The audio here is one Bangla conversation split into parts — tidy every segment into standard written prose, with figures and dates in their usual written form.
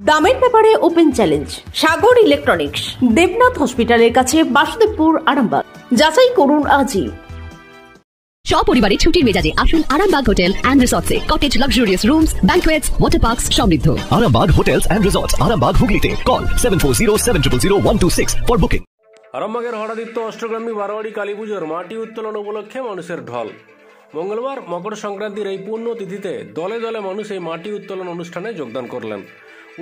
দামের ব্যাপারে ওপেন চ্যালেঞ্জ সাগর ইলেকট্রনিক্স, দেবনাথ হসপিটালের কাছে, বাসুদেবপুর, আরামবাগ। যাচাই করুন আজই। সপরিবারে ছুটির মেজাজে আসুন আরামবাগ হোটেল অ্যান্ড রিসর্টসে। Cottage, luxurious rooms, banquets, water parks সমৃদ্ধ। Arambagh hotels and resorts, Arambagh হুগলিতে। Call 7407000126 for booking. আরামবাগের হরাদিত্য অষ্টগ্রামী বারোয়ারি কালী পুজোর মাটি উত্তোলন উপলক্ষে মানুষের ঢল। মঙ্গলবার মকর সংক্রান্তির এই পুণ্য তিথিতে দলে দলে মানুষ এই মাটি উত্তোলন অনুষ্ঠানে যোগদান করলেন।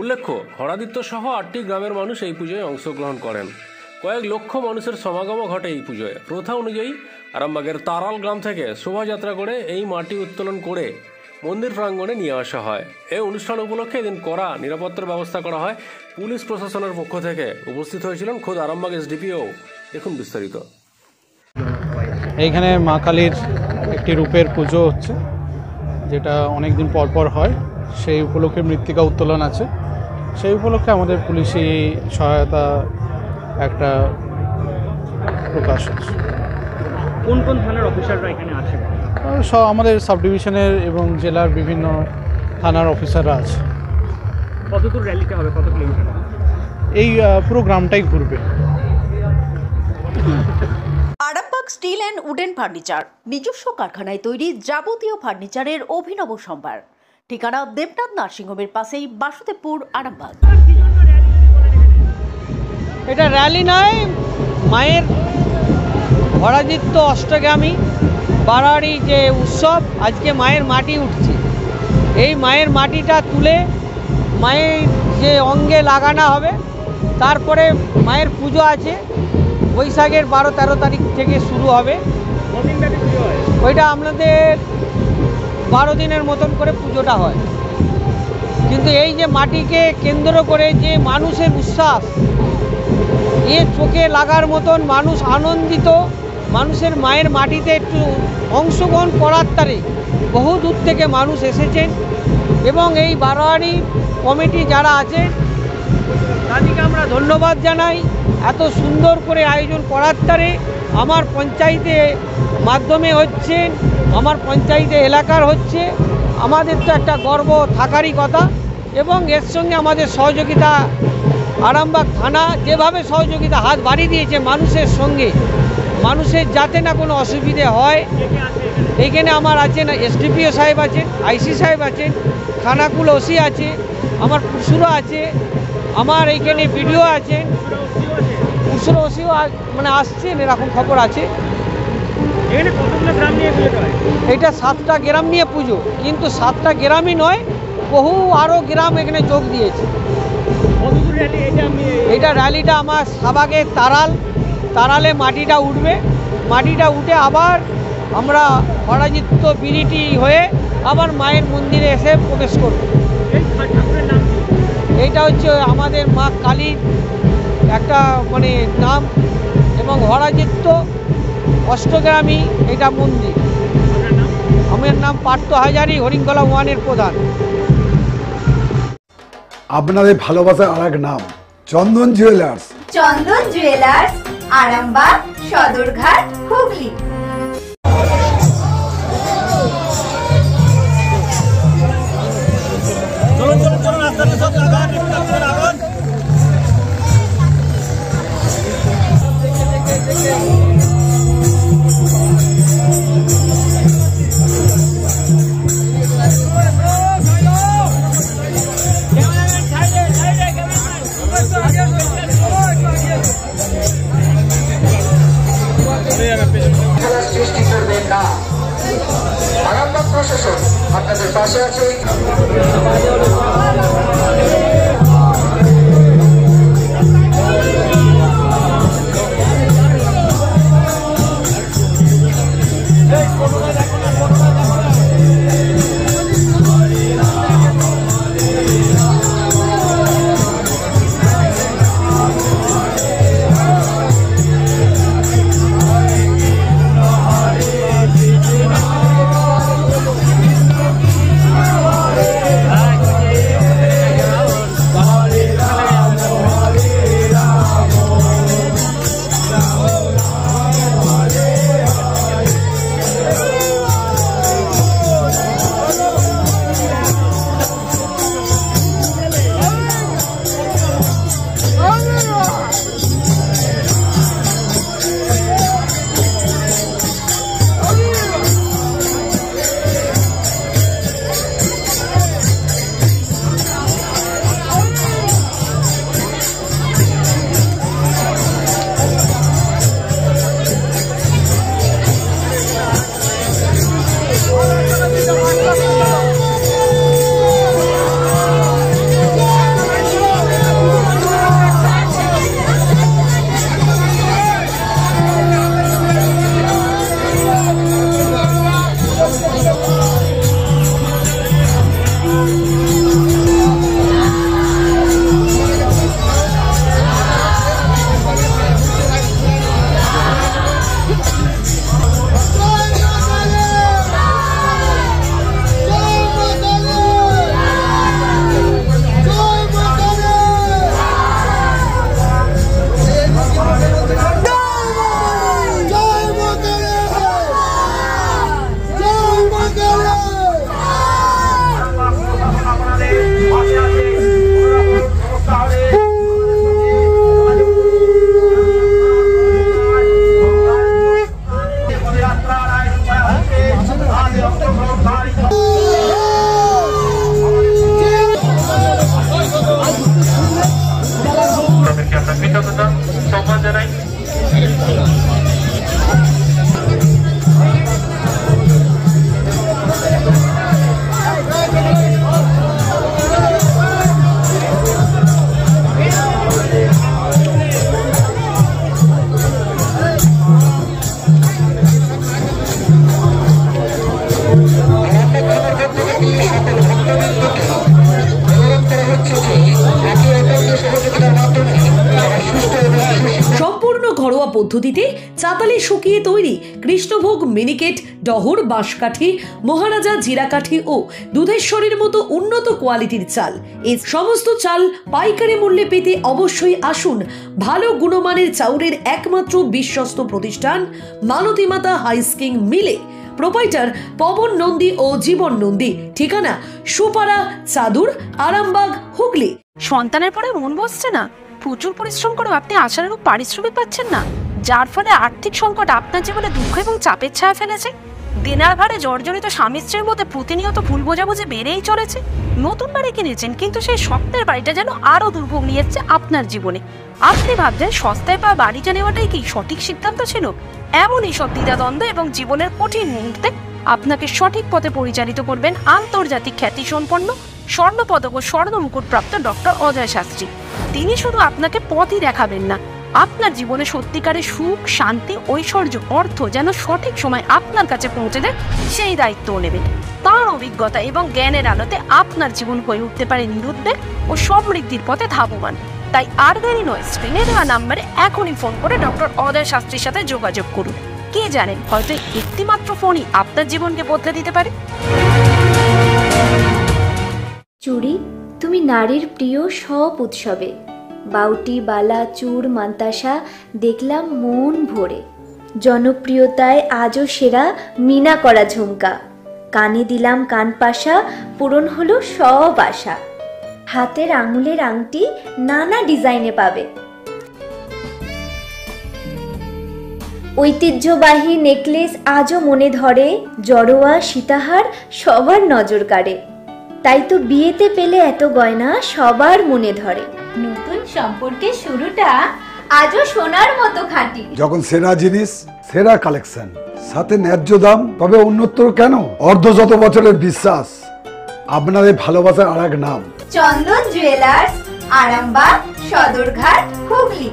উল্লেখ্য, হরাদিত্য সহ 8টি গ্রামের মানুষ এই পুজোয় অংশগ্রহণ করেন। কয়েক লক্ষ মানুষের সমাগম ঘটে এই পুজোয়। প্রথা অনুযায়ী আরামবাগের তারাল গ্রাম থেকে শোভাযাত্রা করে এই মাটি উত্তোলন করে মন্দির প্রাঙ্গণে নিয়ে আসা হয়। এই অনুষ্ঠান উপলক্ষে এদিন কড়া নিরাপত্তার ব্যবস্থা করা হয় পুলিশ প্রশাসনের পক্ষ থেকে। উপস্থিত হয়েছিলেন খোদ আরামবাগ এসডিপিও। দেখুন বিস্তারিত। এইখানে মা কালীর একটি রূপের পুজো হচ্ছে, যেটা অনেক দিন পর পর হয়। সেই উপলক্ষে মৃত্তিকা উত্তোলন আছে। সেই উপলক্ষে আমাদের পুলিশি সহায়তা একটা প্রকাশ হচ্ছে। কোন কোন থানার অফিসাররা এখানে আছে? সব আমাদের সাব ডিভিশনের এবং জেলার বিভিন্ন থানার অফিসাররা আছে। কতদূর র্যালিটা হবে, কত কিলোমিটার? এই পুরো গ্রামটাই ঘুরবে। Arambagh steel and wooden furniture, নিজস্ব কারখানায় তৈরি যাবতীয় ফার্নিচারের অভিনব সম্ভার। ঠিকানা দেবনাথ নার্সিংহোমের পাশেই, বাসুদেবপুর, আরামবাগ। এটা র্যালি নয়, মায়ের হরাদিত্য অষ্টগ্রামী বারোয়ারি যে উৎসব, আজকে মায়ের মাটি উঠছে। এই মায়ের মাটিটা তুলে মায়ের যে অঙ্গে লাগানো হবে, তারপরে মায়ের পুজো আছে। বৈশাখের 12-13 তারিখ থেকে শুরু হবে। ওইটা আমাদের 12 দিনের মতন করে পুজোটা হয়। কিন্তু এই যে মাটিকে কেন্দ্র করে যে মানুষের উচ্ছ্বাস, এ চোখে লাগার মতন মানুষ আনন্দিত। মানুষের মায়ের মাটিতে একটু অংশগ্রহণ করার তারে বহু দূর থেকে মানুষ এসেছেন এবং এই বারোয়ারি কমিটি যারা আছে তাদেরকে আমরা ধন্যবাদ জানাই। এত সুন্দর করে আয়োজন করার তারে আমার পঞ্চায়েতে মাধ্যমে হচ্ছে, আমার পঞ্চায়েতে এলাকার হচ্ছে, আমাদের তো একটা গর্ব থাকারই কথা। এবং এর সঙ্গে আমাদের সহযোগিতা আরামবাগ থানা যেভাবে সহযোগিতা হাত বাড়িয়ে দিয়েছে মানুষের সঙ্গে, মানুষের যাতে না কোনো অসুবিধে হয়। এইখানে আমার আছেন এসডিপিও সাহেব আছেন, আইসি সাহেব আছেন, থানাকুল ওসি আছে, আমার পুরসুরা আছে, আমার এইখানে বিডিও আছেন, পুরসুরা ওসিও মানে আসছেন, এরকম খবর আছে। এটা 7টা গ্রাম নিয়ে পুজো, কিন্তু 7টা গ্রামই নয়, বহু আরও গ্রাম এখানে যোগ দিয়েছে। এটা র্যালিটা আমার সাবাগে তারালে মাটিটা উঠবে। মাটিটা উঠে আবার আমরা হরাদিত্য বিরিটি হয়ে আবার মায়ের মন্দিরে এসে প্রবেশ করব। এইটা হচ্ছে আমাদের মা কালীর একটা মানে নাম, এবং হরাদিত্য অষ্টগ্রামী এটা মন্দির। আমার নাম পার্থ হাজারি, হরিঙ্গলা 1-এর প্রধান। আপনাদের ভালোবাসার আর এক নাম চন্দন জুয়েলার্স। চন্দন জুয়েলার্স, আরামবাগ, সদরঘাট, হুগলি। সৃষ্টি করবেন না। আরামবাগ প্রশাসন আপনাদের পাশে আছে। সহযোগিতার মাধ্যমে সুস্থ এবং সম্পূর্ণ ঘরোয়া পদ্ধতিতে চাতালে শুকিয়ে তৈরি কৃষ্ণভোগ মিনিকেট, ডহর, বাঁশকাঠি, মহারাজা জিরাকাঠি ও দুধেশ্বরীর মতো উন্নত কোয়ালিটির চাল। এই সমস্ত চাল পাইকারি মূল্যে পেতে অবশ্যই আসুন ভালো গুণমানের চাউলের একমাত্র বিশ্বস্ত প্রতিষ্ঠান মালতী মাতা হাইস্কিং মিলে। প্রোপাইটার পবন নন্দী ও জীবন নন্দী। ঠিকানা সুপারা, চাদুর, আরামবাগ, হুগলি। সন্তানের পরে মন বসছে না, প্রচুর পরিশ্রম করেও আপনি আশানুরূপ পারিশ্রমিক পাচ্ছেন না, যার ফলে আর্থিক সংকট আপনার জীবনে দুঃখ এবং চাপের ছায়া ফেলেছে। দেনার ভারে জর্জরিত স্বামী স্ত্রীর মধ্যে প্রতিনিয়ত ভুল বোঝাবুঝি বেড়েই চলেছে। নতুন বাড়ি কিনেছেন, কিন্তু সেই স্বপ্নের বাড়িটা যেন আরো দুর্ভোগ নিয়ে এসছে আপনার জীবনে। আপনি ভাবছেন সস্তায় পাওয়া বাড়িটা নেওয়াটাই কি সঠিক সিদ্ধান্ত ছিল? এমনই সব দ্বিধাদ্বন্দ্ব এবং জীবনের কঠিন মুহূর্তে আপনাকে সঠিক পথে পরিচালিত করবেন আন্তর্জাতিক খ্যাতিসম্পন্ন স্বর্ণপদক ও স্বর্ণ মুকুটপ্রাপ্ত ডক্টর অজয় শাস্ত্রী। তিনি শুধু আপনাকে পথই দেখাবেন না, আপনার জীবনে সত্যিকারের সুখ, শান্তি, ঐশ্বর্য, অর্থ যেন সঠিক সময় আপনার কাছে পৌঁছে দেয় সেই দায়িত্বও নেবেন। তার অভিজ্ঞতা এবং জ্ঞানের আলোতে আপনার জীবন হয়ে উঠতে পারে নিরুদ্বেগ ও সমৃদ্ধির পথে ধাবমান। তাই আর দেরি নয়, স্ক্রিনে দেওয়া নাম্বারে এখনই ফোন করে ডক্টর অজয় শাস্ত্রীর সাথে যোগাযোগ করুন। কে জানেন, হয়তো একটি মাত্র ফোনই আপনার জীবনকে বদলে দিতে পারে। চুড়ি, তুমি নারীর প্রিয় সব উৎসবে। বাউটি, বালা, চূড়, মান্তাসা দেখলাম মন ভরে। জনপ্রিয়তায় আজও সেরা মিনা করা ঝুমকা। কানে দিলাম কানপাশা, পূরণ হলো সব আশা। হাতের আঙুলের আংটি নানা ডিজাইনে পাবে। ঐতিহ্যবাহী নেকলেস আজও মনে ধরে। জড়োয়া, সীতাহার সবার নজর কাড়ে। তাই তো বিয়েতে পেলে এত গয়না সবার মনে ধরে। নতুন সম্পর্কের শুরুটা আজও সোনার মতো খাঁটি। যখন সেরা জিনিস, সেরা কালেকশন, সাথে ন্যায্য দাম, তবে উন্নতর কেন? অর্ধশত বছরের বিশ্বাস, আপনাদের ভালোবাসার আর এক নাম চন্দন জুয়েলার্স, আরামবাগ, সদরঘাট, হুগলি।